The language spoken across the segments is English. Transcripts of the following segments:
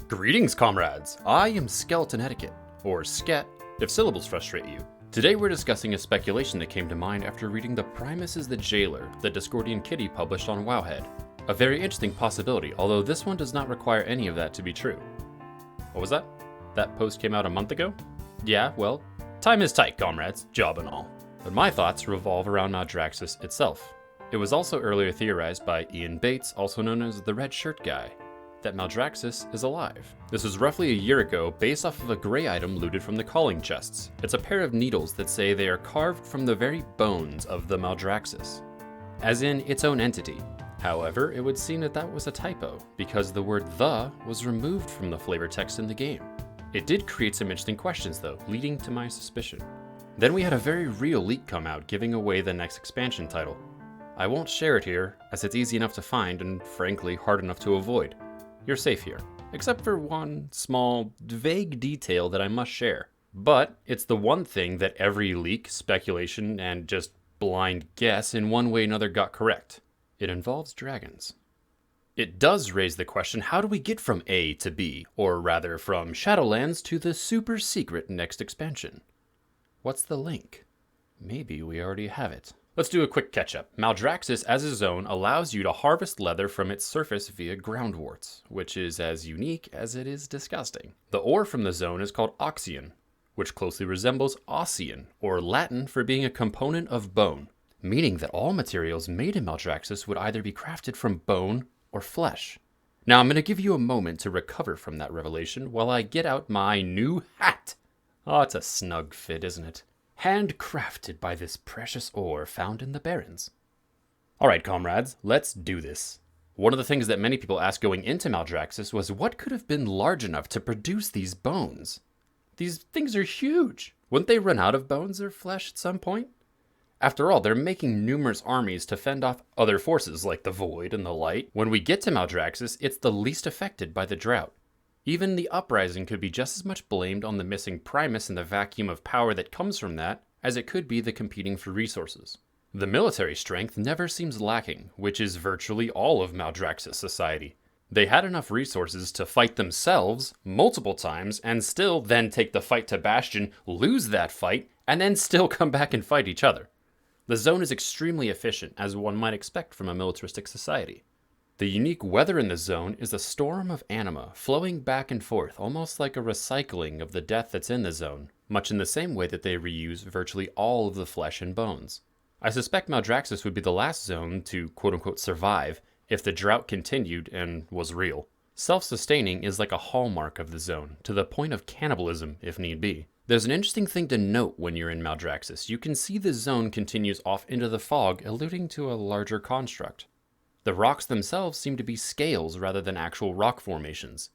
Greetings, comrades! I am Skeleton Etiquette, or Sket, if syllables frustrate you. Today we're discussing a speculation that came to mind after reading The Primus is the Jailer that Discordian Kitty published on Wowhead. A very interesting possibility, although this one does not require any of that to be true. What was that? That post came out a month ago? Yeah, well, time is tight, comrades, job and all. But my thoughts revolve around Maldraxxus itself. It was also earlier theorized by Ian Bates, also known as the Red Shirt Guy, that Maldraxxus is alive. This was roughly a year ago based off of a gray item looted from the calling chests. It's a pair of needles that say they are carved from the very bones of the Maldraxxus, as in its own entity. However, it would seem that that was a typo, because the word "the" was removed from the flavor text in the game. It did create some interesting questions though, leading to my suspicion. Then we had a very real leak come out giving away the next expansion title. I won't share it here, as it's easy enough to find and frankly hard enough to avoid. You're safe here, except for one small, vague detail that I must share. But it's the one thing that every leak, speculation, and just blind guess in one way or another got correct. It involves dragons. It does raise the question, how do we get from A to B, or rather from Shadowlands to the super secret next expansion? What's the link? Maybe we already have it. Let's do a quick catch-up. Maldraxxus as a zone allows you to harvest leather from its surface via groundworts, which is as unique as it is disgusting. The ore from the zone is called oxion, which closely resembles ossian, or Latin for being a component of bone, meaning that all materials made in Maldraxxus would either be crafted from bone or flesh. Now I'm going to give you a moment to recover from that revelation while I get out my new hat. Oh, it's a snug fit, isn't it? Handcrafted by this precious ore found in the Barrens. Alright, comrades, let's do this. One of the things that many people asked going into Maldraxxus was what could have been large enough to produce these bones? These things are huge. Wouldn't they run out of bones or flesh at some point? After all, they're making numerous armies to fend off other forces like the Void and the Light. When we get to Maldraxxus, it's the least affected by the drought. Even the uprising could be just as much blamed on the missing Primus and the vacuum of power that comes from that, as it could be the competing for resources. The military strength never seems lacking, which is virtually all of Maldraxxus society. They had enough resources to fight themselves multiple times, and still then take the fight to Bastion, lose that fight, and then still come back and fight each other. The zone is extremely efficient, as one might expect from a militaristic society. The unique weather in the zone is a storm of anima, flowing back and forth, almost like a recycling of the death that's in the zone, much in the same way that they reuse virtually all of the flesh and bones. I suspect Maldraxxus would be the last zone to quote-unquote survive if the drought continued and was real. Self-sustaining is like a hallmark of the zone, to the point of cannibalism if need be. There's an interesting thing to note when you're in Maldraxxus. You can see the zone continues off into the fog, alluding to a larger construct. The rocks themselves seem to be scales rather than actual rock formations.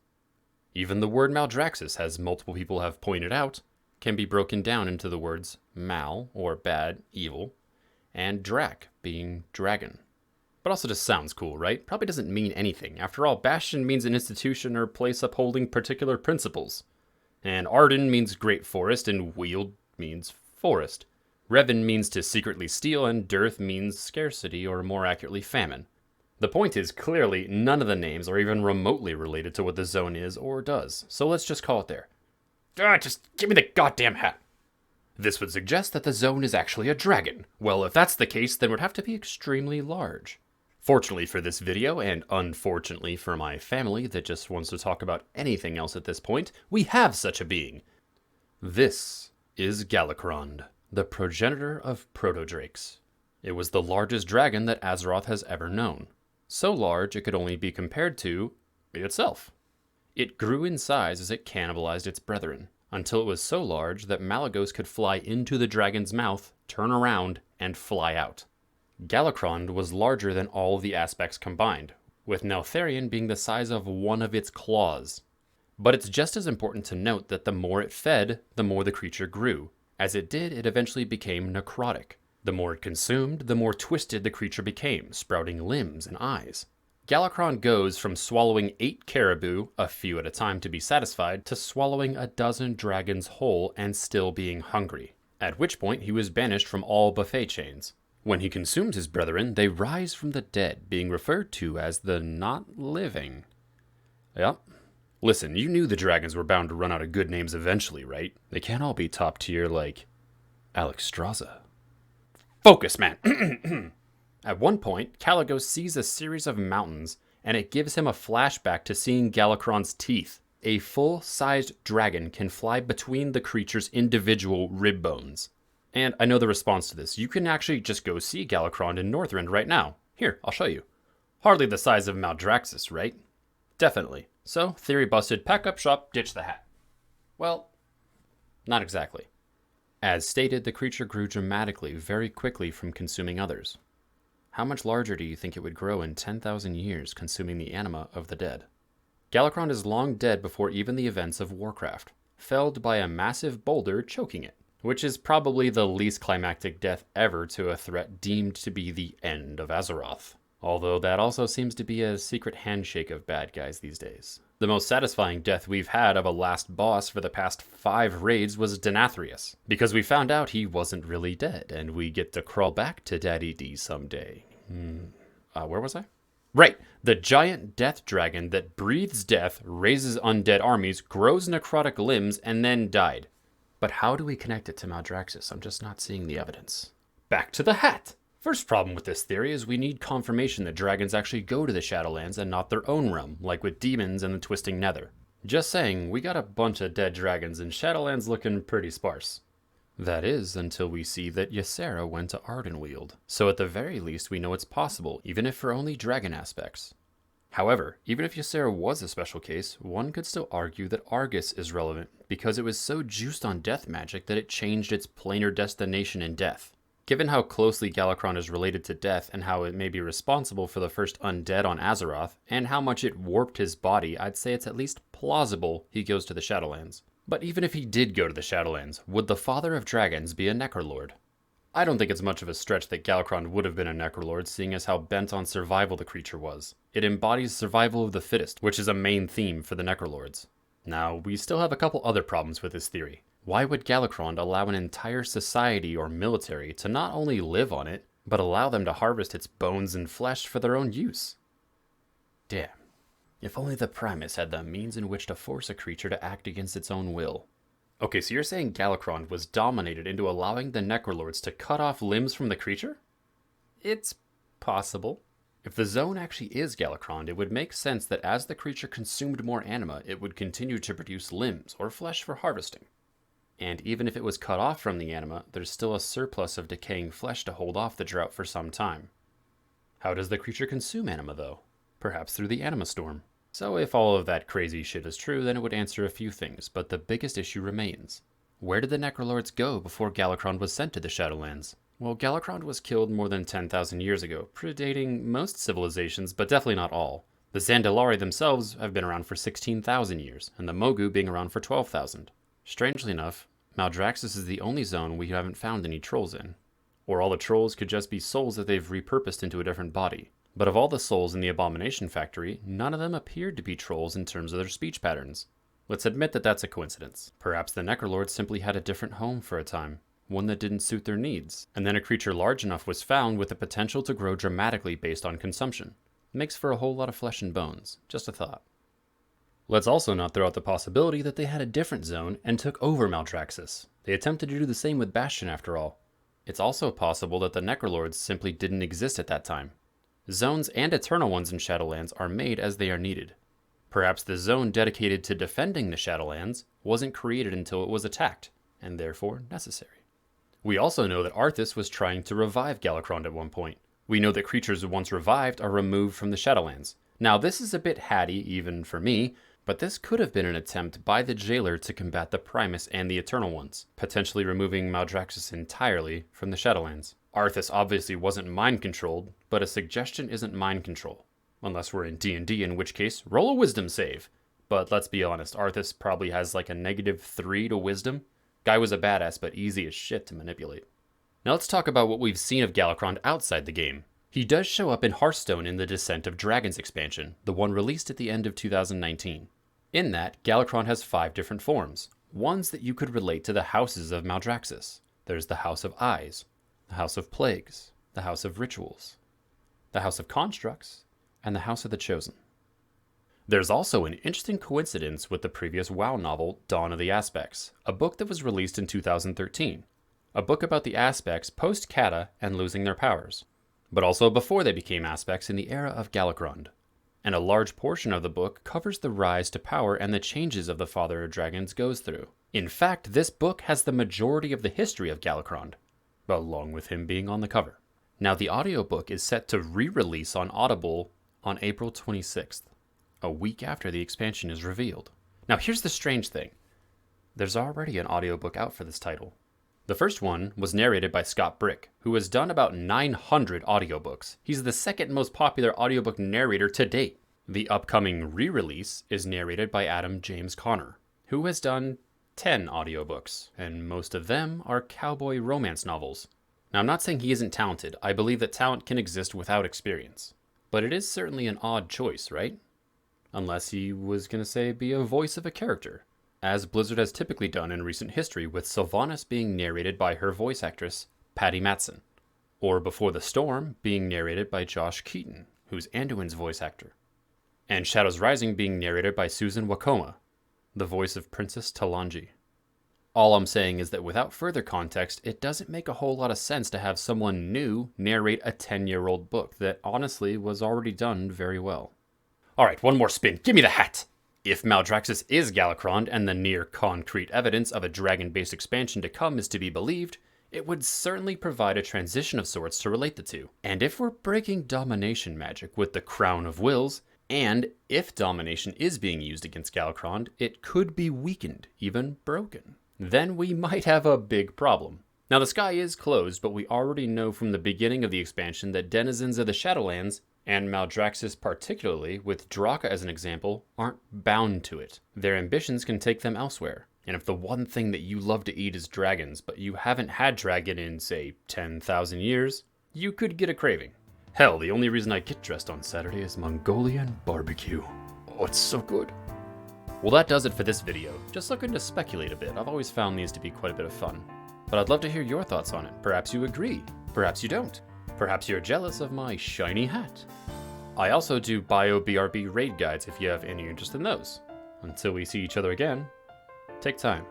Even the word Maldraxxus, as multiple people have pointed out, can be broken down into the words mal, or bad, evil, and drak, being dragon. But also just sounds cool, right? Probably doesn't mean anything. After all, Bastion means an institution or place upholding particular principles. And Arden means great forest, and Weald means forest. Revan means to secretly steal, and Dearth means scarcity, or more accurately, famine. The point is, clearly, none of the names are even remotely related to what the zone is or does, so let's just call it there. Just give me the goddamn hat! This would suggest that the zone is actually a dragon. Well, if that's the case, then it would have to be extremely large. Fortunately for this video, and unfortunately for my family that just wants to talk about anything else at this point, we have such a being. This is Galakrond, the progenitor of protodrakes. It was the largest dragon that Azeroth has ever known. So large it could only be compared to itself. It grew in size as it cannibalized its brethren, until it was so large that Malagos could fly into the dragon's mouth, turn around, and fly out. Galakrond was larger than all of the aspects combined, with Neltharion being the size of one of its claws. But it's just as important to note that the more it fed, the more the creature grew. As it did, it eventually became necrotic. The more it consumed, the more twisted the creature became, sprouting limbs and eyes. Galakrond goes from swallowing 8 caribou, a few at a time to be satisfied, to swallowing a dozen dragons whole and still being hungry, at which point he was banished from all buffet chains. When he consumed his brethren, they rise from the dead, being referred to as the not living. Yep, Listen, you knew the dragons were bound to run out of good names eventually, right? They can't all be top tier like Alexstrasza. Focus, man! At one point, Caligo sees a series of mountains, and it gives him a flashback to seeing Galakrond's teeth. A full-sized dragon can fly between the creature's individual rib bones. And I know the response to this. You can actually just go see Galakrond in Northrend right now. Here, I'll show you. Hardly the size of Maldraxxus, right? Definitely. So, theory busted, pack up shop, ditch the hat. Well, not exactly. As stated, the creature grew dramatically very quickly from consuming others. How much larger do you think it would grow in 10,000 years consuming the anima of the dead? Galakrond is long dead before even the events of Warcraft, felled by a massive boulder choking it, which is probably the least climactic death ever to a threat deemed to be the end of Azeroth. Although that also seems to be a secret handshake of bad guys these days. The most satisfying death we've had of a last boss for the past 5 raids was Denathrius, because we found out he wasn't really dead, and we get to crawl back to Daddy D someday. Where was I? Right, the giant death dragon that breathes death, raises undead armies, grows necrotic limbs, and then died. But how do we connect it to Maldraxxus? I'm just not seeing the evidence. Back to the hat! First problem with this theory is we need confirmation that dragons actually go to the Shadowlands and not their own realm, like with demons and the Twisting Nether. Just saying, we got a bunch of dead dragons and Shadowlands looking pretty sparse. That is, until we see that Ysera went to Ardenweald. So at the very least we know it's possible, even if for only dragon aspects. However, even if Ysera was a special case, one could still argue that Argus is relevant, because it was so juiced on death magic that it changed its planar destination in death. Given how closely Galakrond is related to death and how it may be responsible for the first undead on Azeroth, and how much it warped his body, I'd say it's at least plausible he goes to the Shadowlands. But even if he did go to the Shadowlands, would the Father of Dragons be a Necrolord? I don't think it's much of a stretch that Galakrond would have been a Necrolord, seeing as how bent on survival the creature was. It embodies survival of the fittest, which is a main theme for the Necrolords. Now, we still have a couple other problems with this theory. Why would Galakrond allow an entire society or military to not only live on it, but allow them to harvest its bones and flesh for their own use? Damn. If only the Primus had the means in which to force a creature to act against its own will. Okay, so you're saying Galakrond was dominated into allowing the Necrolords to cut off limbs from the creature? It's possible. If the zone actually is Galakrond, it would make sense that as the creature consumed more anima, it would continue to produce limbs or flesh for harvesting. And even if it was cut off from the anima, there's still a surplus of decaying flesh to hold off the drought for some time. How does the creature consume anima, though? Perhaps through the anima storm. So if all of that crazy shit is true, then it would answer a few things, but the biggest issue remains. Where did the Necrolords go before Galakrond was sent to the Shadowlands? Well, Galakrond was killed more than 10,000 years ago, predating most civilizations, but definitely not all. The Zandalari themselves have been around for 16,000 years, and the Mogu being around for 12,000. Strangely enough, Maldraxxus is the only zone we haven't found any trolls in. Or all the trolls could just be souls that they've repurposed into a different body. But of all the souls in the Abomination Factory, none of them appeared to be trolls in terms of their speech patterns. Let's admit that that's a coincidence. Perhaps the Necrolords simply had a different home for a time, one that didn't suit their needs, and then a creature large enough was found with the potential to grow dramatically based on consumption. Makes for a whole lot of flesh and bones. Just a thought. Let's also not throw out the possibility that they had a different zone and took over Maldraxxus. They attempted to do the same with Bastion after all. It's also possible that the Necrolords simply didn't exist at that time. Zones and Eternal Ones in Shadowlands are made as they are needed. Perhaps the zone dedicated to defending the Shadowlands wasn't created until it was attacked, and therefore necessary. We also know that Arthas was trying to revive Galakrond at one point. We know that creatures once revived are removed from the Shadowlands. Now this is a bit hatty, even for me, but this could have been an attempt by the Jailer to combat the Primus and the Eternal Ones, potentially removing Maldraxxus entirely from the Shadowlands. Arthas obviously wasn't mind-controlled, but a suggestion isn't mind control. Unless we're in D&D, in which case, roll a wisdom save. But let's be honest, Arthas probably has like a -3 to wisdom. Guy was a badass, but easy as shit to manipulate. Now let's talk about what we've seen of Galakrond outside the game. He does show up in Hearthstone in the Descent of Dragons expansion, the one released at the end of 2019. In that, Galakrond has 5 different forms, ones that you could relate to the houses of Maldraxxus. There's the House of Eyes, the House of Plagues, the House of Rituals, the House of Constructs, and the House of the Chosen. There's also an interesting coincidence with the previous WoW novel, Dawn of the Aspects, a book that was released in 2013. A book about the Aspects post-Kata and losing their powers, but also before they became Aspects in the era of Galakrond. And a large portion of the book covers the rise to power and the changes of the Father of Dragons goes through. In fact, this book has the majority of the history of Galakrond, along with him being on the cover. Now, the audiobook is set to re-release on Audible on April 26th, a week after the expansion is revealed. Now, here's the strange thing. There's already an audiobook out for this title. The first one was narrated by Scott Brick, who has done about 900 audiobooks. He's the second most popular audiobook narrator to date. The upcoming re-release is narrated by Adam James Connor, who has done 10 audiobooks, and most of them are cowboy romance novels. Now, I'm not saying he isn't talented. I believe that talent can exist without experience. But it is certainly an odd choice, right? Unless he was going to say be a voice of a character, as Blizzard has typically done in recent history, with Sylvanas being narrated by her voice actress, Patty Mattson, or Before the Storm being narrated by Josh Keaton, who's Anduin's voice actor, and Shadows Rising being narrated by Susan Wokoma, the voice of Princess Talanji. All I'm saying is that without further context, it doesn't make a whole lot of sense to have someone new narrate a 10-year-old book that honestly was already done very well. Alright, one more spin. Give me the hat! If Maldraxxus is Galakrond and the near-concrete evidence of a dragon-based expansion to come is to be believed, it would certainly provide a transition of sorts to relate the two. And if we're breaking domination magic with the Crown of Wills, and if domination is being used against Galakrond, it could be weakened, even broken, then we might have a big problem. Now, the sky is closed, but we already know from the beginning of the expansion that denizens of the Shadowlands, and Maldraxxus particularly, with Draka as an example, aren't bound to it. Their ambitions can take them elsewhere. And if the one thing that you love to eat is dragons, but you haven't had dragon in, say, 10,000 years, you could get a craving. Hell, the only reason I get dressed on Saturday is Mongolian barbecue. Oh, it's so good. Well, that does it for this video. Just looking to speculate a bit. I've always found these to be quite a bit of fun. But I'd love to hear your thoughts on it. Perhaps you agree. Perhaps you don't. Perhaps you're jealous of my shiny hat. I also do Bio-BRB raid guides if you have any interest in those. Until we see each other again, take time.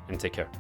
And take care.